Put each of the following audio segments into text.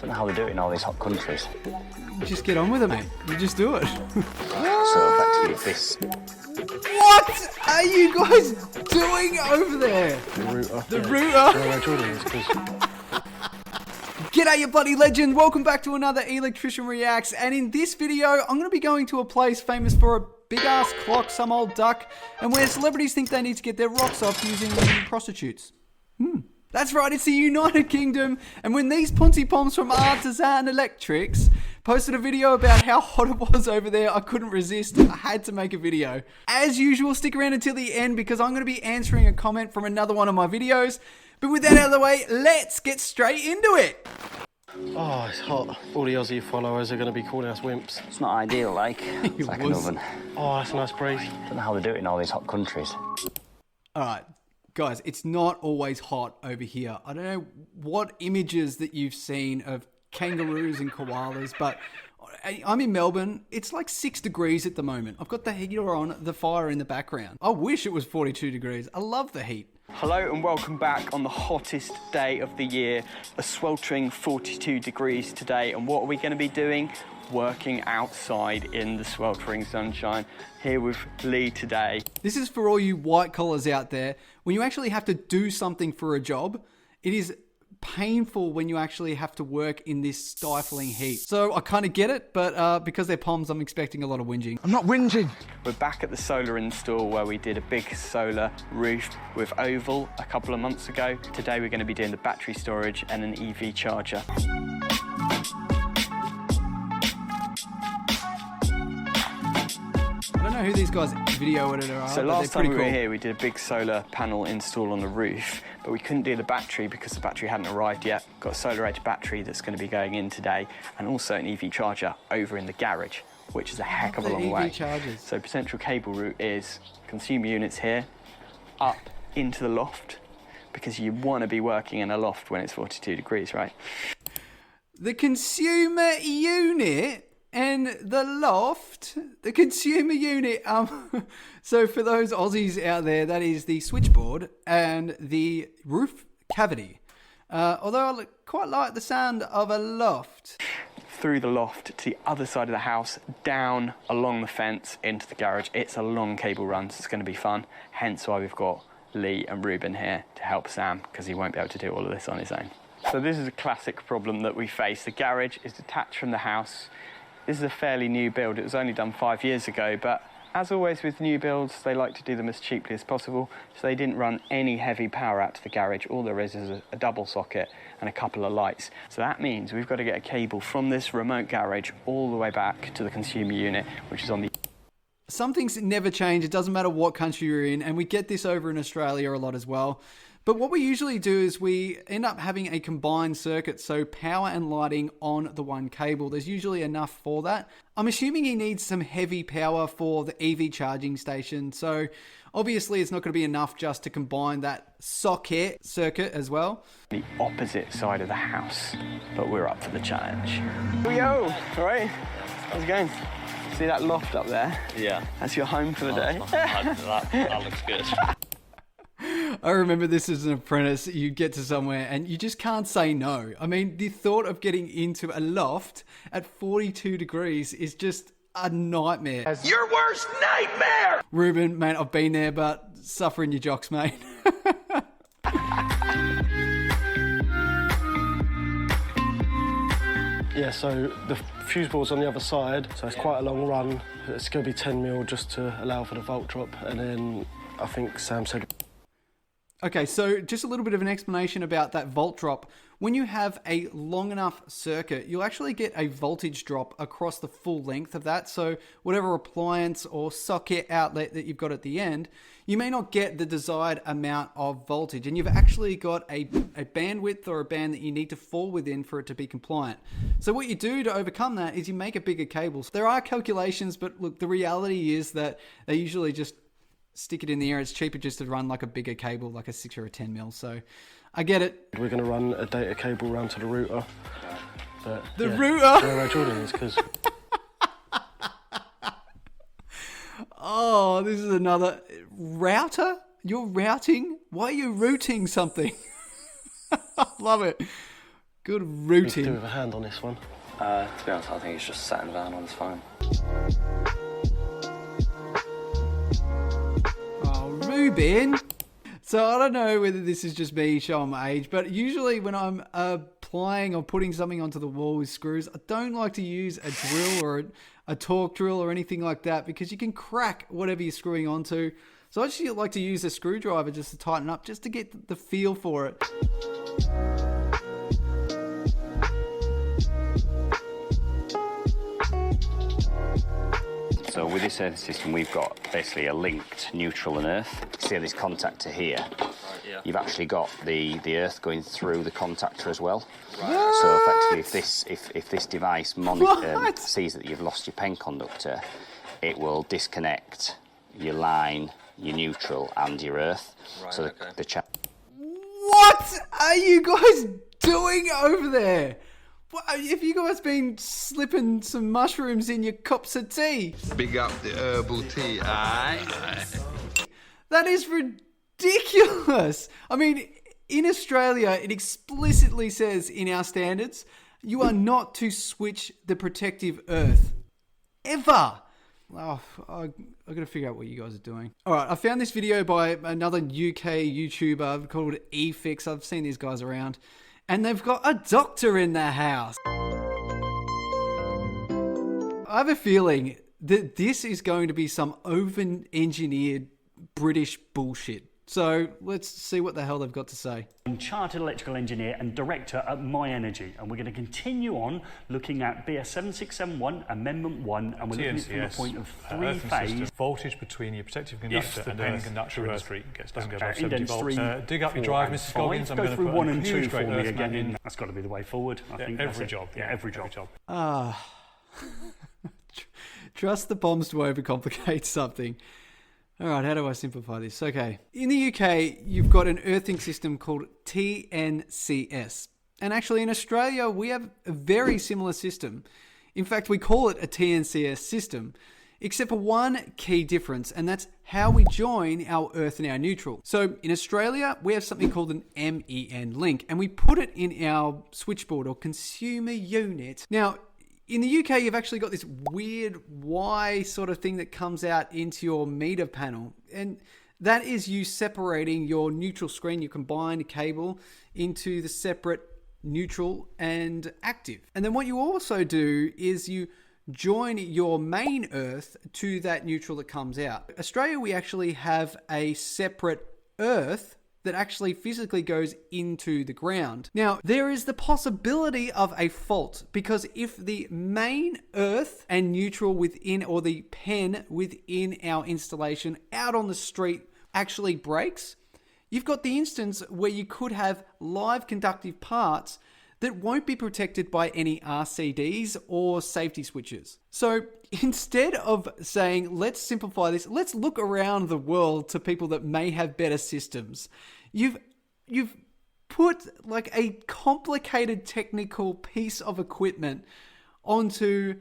Don't know how they do it in all these hot countries. Just get on with it, mate. You just do it. So effectively this... What are you guys doing over there? The router. The yeah. router? Yeah, Jordan is because... G'day you bloody legend, welcome back to another Electrician Reacts, and in this video I'm going to be going to a place famous for a big ass clock, some old duck, and where celebrities think they need to get their rocks off using prostitutes. That's right, it's the United Kingdom, and when these Ponzi Poms from Artisan Electrics posted a video about how hot it was over there, I couldn't resist. I had to make a video. As usual, stick around until the end because I'm going to be answering a comment from another one of my videos. But with that out of the way, let's get straight into it. Oh, it's hot. All the Aussie followers are going to be calling us wimps. It's not ideal, like. It's like an oven. Oh, that's a nice breeze. Don't know how they do it in all these hot countries. Alright, guys, it's not always hot over here. I don't know what images that you've seen of kangaroos and koalas, but I'm in Melbourne. It's like 6 degrees at the moment. I've got the heater on, the fire in the background. I wish it was 42 degrees. I love the heat. Hello and welcome back on the hottest day of the year, a sweltering 42 degrees today. And what are we going to be doing? Working outside in the sweltering sunshine. Here with Lee today. This is for all you white collars out there. When you actually have to do something for a job, it is painful when you actually have to work in this stifling heat. So I kind of get it, but because they're Poms, I'm expecting a lot of whinging. I'm not whinging. We're back at the solar install where we did a big solar roof with Oval a couple of months ago. Today we're going to be doing the battery storage and an EV charger. I don't know who these guys video editor are, So but last they're time pretty we were cool. here, we did a big solar panel install on the roof, but we couldn't do the battery because the battery hadn't arrived yet. Got a solar edge battery that's going to be going in today, and also an EV charger over in the garage, which is a heck of a long way. Chargers. So potential cable route is consumer units here, up into the loft, because you want to be working in a loft when it's 42 degrees, right? The consumer unit and the loft. The consumer unit. So for those Aussies out there, that is the switchboard and the roof cavity. Although I quite like the sound of a loft. Through the loft to the other side of the house, down along the fence into the garage. It's a long cable run, so it's going to be fun. Hence why we've got Lee and Ruben here to help Sam, because he won't be able to do all of this on his own. So this is a classic problem that we face. The garage is detached from the house. This is a fairly new build. It was only done 5 years ago, but as always with new builds, they like to do them as cheaply as possible, so they didn't run any heavy power out to the garage. All there is a double socket and a couple of lights. So that means we've got to get a cable from this remote garage all the way back to the consumer unit, which is on the... Some things never change. It doesn't matter what country you're in, and we get this over in Australia a lot as well. But what we usually do is we end up having a combined circuit, so power and lighting on the one cable. There's usually enough for that. I'm assuming he needs some heavy power for the EV charging station, so obviously it's not going to be enough just to combine that socket circuit as well. The opposite side of the house, but we're up for the challenge. Here we go, all right? How's it going? See that loft up there? Yeah. That's your home for the day? That looks good. I remember this as an apprentice. You get to somewhere and you just can't say no. I mean, the thought of getting into a loft at 42 degrees is just a nightmare. Your worst nightmare! Ruben, mate, I've been there, but suffering your jocks, mate. Yeah, so the fuse board's on the other side, so it's quite a long run. It's going to be 10 mil just to allow for the volt drop, and then I think Sam said... Okay, so just a little bit of an explanation about that volt drop. When you have a long enough circuit, you'll actually get a voltage drop across the full length of that. So whatever appliance or socket outlet that you've got at the end, you may not get the desired amount of voltage. And you've actually got a bandwidth or a band that you need to fall within for it to be compliant. So what you do to overcome that is you make a bigger cable. There are calculations, but look, the reality is that they usually just stick it in the air. It's cheaper just to run like a bigger cable, like a 6 or a 10 mil. So I get it. We're going to run a data cable round to the router. But, The yeah, router? Where Jordan is, because... Oh, this is another router? You're routing? Why are you routing something? I love it. Good We could do rooting. with a hand on this one. To be honest, I think it's just sat in the van on his phone. Oh, Ruben. So I don't know whether this is just me showing my age, but usually when I'm applying or putting something onto the wall with screws, I don't like to use a drill or a torque drill or anything like that because you can crack whatever you're screwing onto. So I just like to use a screwdriver just to tighten up, just to get the feel for it. So with this earth system, we've got basically a linked neutral and earth. See this contactor here? Yeah. You've actually got the earth going through the contactor as well. Right. So effectively, if this device sees that you've lost your pen conductor, it will disconnect your line, your neutral, and your earth. Right, so okay. What are you guys doing over there? Have you guys been slipping some mushrooms in your cups of tea? Big up the herbal tea, aye? That is ridiculous. I mean, in Australia, it explicitly says in our standards, you are not to switch the protective earth. Ever. Oh, I've got to figure out what you guys are doing. All right, I found this video by another UK YouTuber called eFix. I've seen these guys around. And they've got a doctor in their house. I have a feeling that this is going to be some over-engineered British bullshit. So let's see what the hell they've got to say. I'm Chartered Electrical Engineer and Director at My Energy, and we're going to continue on looking at BS 7671 Amendment 1, and we're looking at it from the point of three-phase. Voltage between your protective conductor and pen conductor in the street doesn't go above 70 indents volts. 3, Dig up your 4 drive, and Mrs. Scoggins. 5. I'm Go going to through put 1 a and 2 huge for great me earth again. mat in. That's got to be the way forward. I think every that's job. it. Yeah, every job. Trust the bombs to overcomplicate something. All right, how do I simplify this? Okay. In the UK, you've got an earthing system called TNCS. And actually in Australia, we have a very similar system. In fact, we call it a TNCS system, except for one key difference, and that's how we join our earth and our neutral. So in Australia, we have something called an MEN link, and we put it in our switchboard or consumer unit. Now, in the UK, you've actually got this weird Y sort of thing that comes out into your meter panel. And that is you separating your neutral screen, your combined cable, into the separate neutral and active. And then what you also do is you join your main earth to that neutral that comes out. Australia, we actually have a separate earth that actually physically goes into the ground. Now, there is the possibility of a fault because if the main earth and neutral within, or the pen within our installation out on the street actually breaks, you've got the instance where you could have live conductive parts that won't be protected by any RCDs or safety switches. So instead of saying, let's simplify this, let's look around the world to people that may have better systems. You've put like a complicated technical piece of equipment onto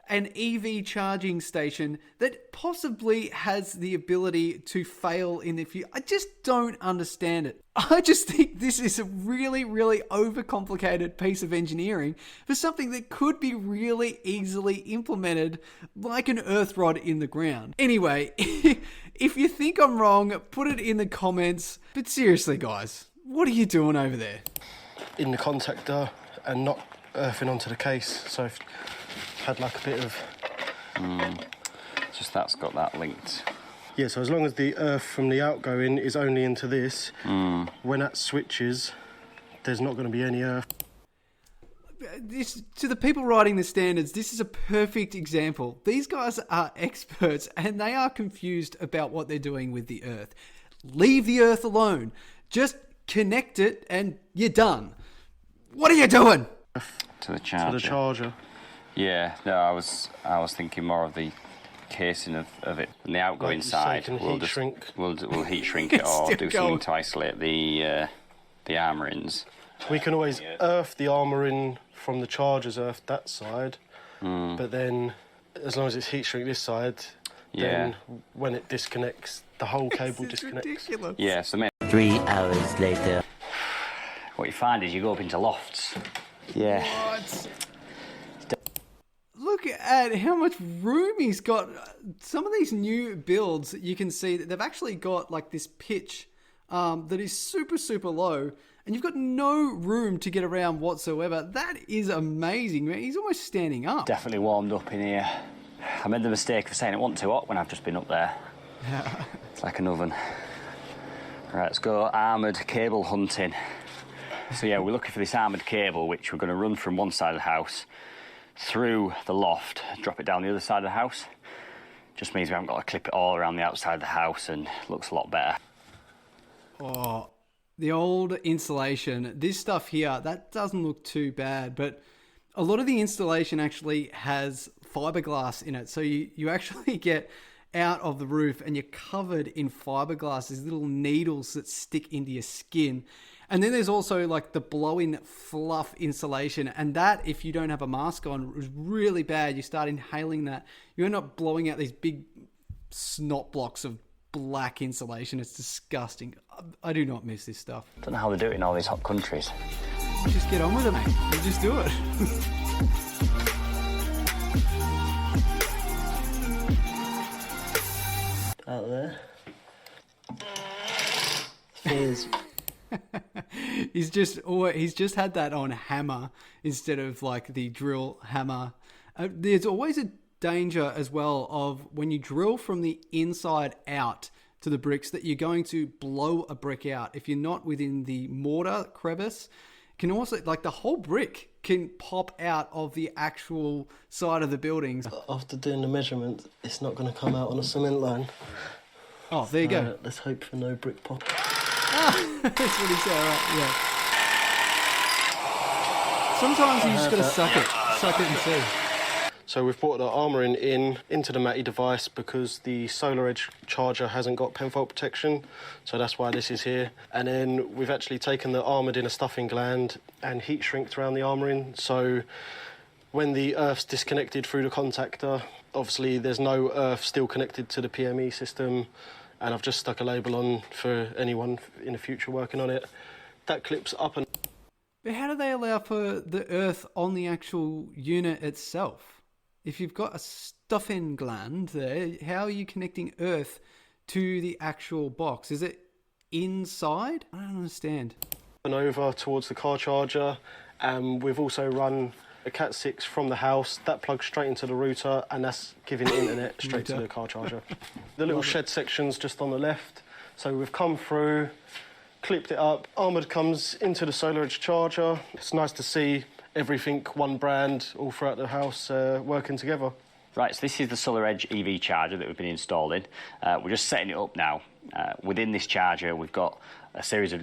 an EV charging station that possibly has the ability to fail in the future. I just don't understand it. I just think this is a really, really overcomplicated piece of engineering for something that could be really easily implemented like an earth rod in the ground. Anyway, if you think I'm wrong, put it in the comments. But seriously, guys, what are you doing over there? In the contactor and not earthing onto the case. So if had like a bit of... Just that's got that linked. Yeah, so as long as the earth from the outgoing is only into this, when that switches, there's not going to be any earth. This, to the people writing the standards, this is a perfect example. These guys are experts and they are confused about what they're doing with the earth. Leave the earth alone. Just connect it and you're done. What are you doing? To the charger. To the charger. Yeah, no, I was thinking more of the casing of it. On the outgoing Like you side, say, we'll heat shrink it or do Still something going. to isolate the armourings. We can always earth the armouring from the charger's earth that side, but then as long as it's heat shrink this side, then when it disconnects, the whole cable This is disconnects. ridiculous. Yeah, so 3 hours later. what you find is you go up into lofts Yeah. What? Look at how much room he's got. Some of these new builds, you can see that they've actually got like this pitch that is super, super low, and you've got no room to get around whatsoever. That is amazing, man. He's almost standing up. Definitely warmed up in here. I made the mistake of saying it wasn't too hot when I've just been up there. Yeah. It's like an oven. Right, let's go armoured cable hunting. So yeah, we're looking for this armoured cable, which we're going to run from one side of the house through the loft, drop it down the other side of the house. Just means we haven't got to clip it all around the outside of the house, and it looks a lot better. Oh, the old insulation. This stuff here, that doesn't look too bad, but a lot of the installation actually has fiberglass in it. So you actually get out of the roof and you're covered in fiberglass, these little needles that stick into your skin. And then there's also like the blow-in fluff insulation, and that, if you don't have a mask on, is really bad. You start inhaling that, you end up blowing out these big snot blocks of black insulation. It's disgusting. I do not miss this stuff. Don't know how they do it in all these hot countries. Just get on with it, mate. You just do it. Out there. Here's... he's just had that on hammer instead of like the drill hammer. There's always a danger as well of when you drill from the inside out to the bricks that you're going to blow a brick out. If you're not within the mortar crevice, can also, like, the whole brick can pop out of the actual side of the buildings. After doing the measurement, it's not going to come out on a cement line. Oh, there you go. Let's hope for no brick pop. That's what he said, right? Yeah. Sometimes you just got to suck it and see. So we've brought the armouring into the Matty device because the Solar Edge charger hasn't got pen fault protection, so that's why this is here. And then we've actually taken the armoured inner stuffing gland and heat shrinked around the armouring, so when the earth's disconnected through the contactor, obviously there's no earth still connected to the PME system, and I've just stuck a label on for anyone in the future working on it. That clips up and... But how do they allow for the earth on the actual unit itself? If you've got a stuffing gland there, how are you connecting earth to the actual box? Is it inside? I don't understand. And over towards the car charger, we've also run a Cat 6 from the house. That plugs straight into the router, and that's giving internet straight to the car charger. The little shed section's just on the left. So we've come through, clipped it up, armoured comes into the Solar Edge charger. It's nice to see everything, one brand, all throughout the house, working together. Right, so this is the Solar Edge EV charger that we've been installing. We're just setting it up now. Within this charger, we've got a series of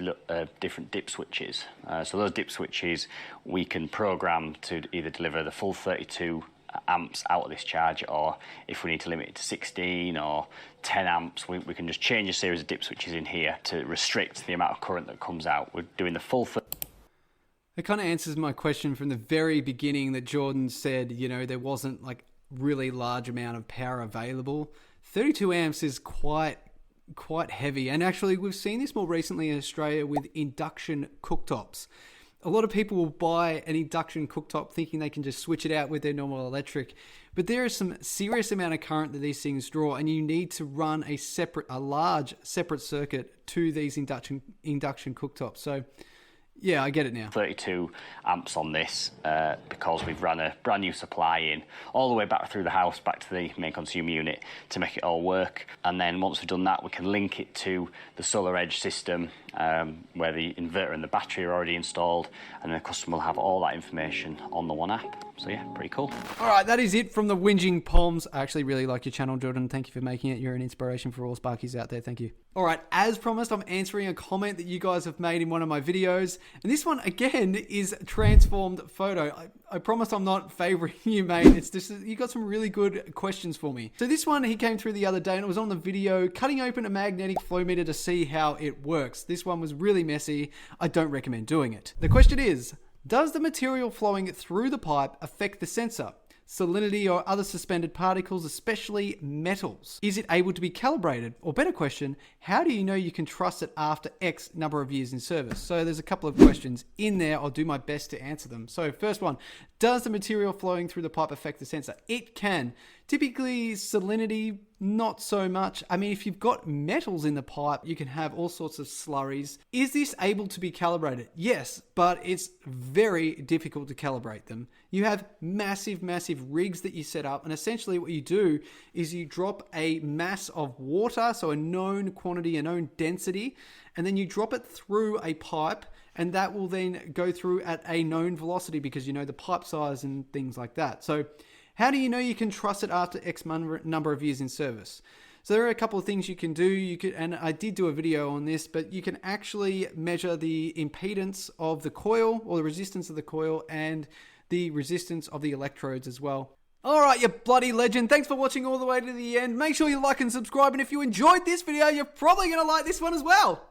different dip switches. So those dip switches we can program to either deliver the full 32 amps out of this charger, or if we need to limit it to 16 or 10 amps, we can just change a series of dip switches in here to restrict the amount of current that comes out. We're doing the full... It kind of answers my question from the very beginning that Jordan said, you know, there wasn't like really large amount of power available. 32 amps is quite heavy. And actually, we've seen this more recently in Australia with induction cooktops. A lot of people will buy an induction cooktop thinking they can just switch it out with their normal electric. But there is some serious amount of current that these things draw, and you need to run a large separate circuit to these induction cooktops. So yeah, I get it now. 32 amps on this because we've run a brand new supply in all the way back through the house, back to the main consumer unit to make it all work. And then once we've done that, we can link it to the Solar Edge system where the inverter and the battery are already installed, and the customer will have all that information on the one app. So yeah, pretty cool. All right, that is it from the Whinging Poms. I actually really like your channel, Jordan. Thank you for making it. You're an inspiration for all Sparkies out there. Thank you. All right, as promised, I'm answering a comment that you guys have made in one of my videos. And this one, again, is transformed photo. I promise I'm not favoriting you, mate. It's just, you got some really good questions for me. So this one, he came through the other day, and it was on the video, cutting open a magnetic flow meter to see how it works. This one was really messy. I don't recommend doing it. The question is, does the material flowing through the pipe affect the sensor? salinity, or other suspended particles, especially metals? Is it able to be calibrated? Or better question, how do you know you can trust it after X number of years in service? So there's a couple of questions in there. I'll do my best to answer them. So first one, does the material flowing through the pipe affect the sensor? It can. Typically salinity, not so much. I mean, if you've got metals in the pipe, you can have all sorts of slurries. Is this able to be calibrated? Yes, but it's very difficult to calibrate them. You have massive, massive rigs that you set up, and essentially what you do is you drop a mass of water, so a known quantity, a known density, and then you drop it through a pipe, and that will then go through at a known velocity because you know the pipe size and things like that. So how do you know you can trust it after X number of years in service? So there are a couple of things you can do. And I did do a video on this, but you can actually measure the impedance of the coil, or the resistance of the coil, and the resistance of the electrodes as well. All right, you bloody legend. Thanks for watching all the way to the end. Make sure you like and subscribe. And if you enjoyed this video, you're probably going to like this one as well.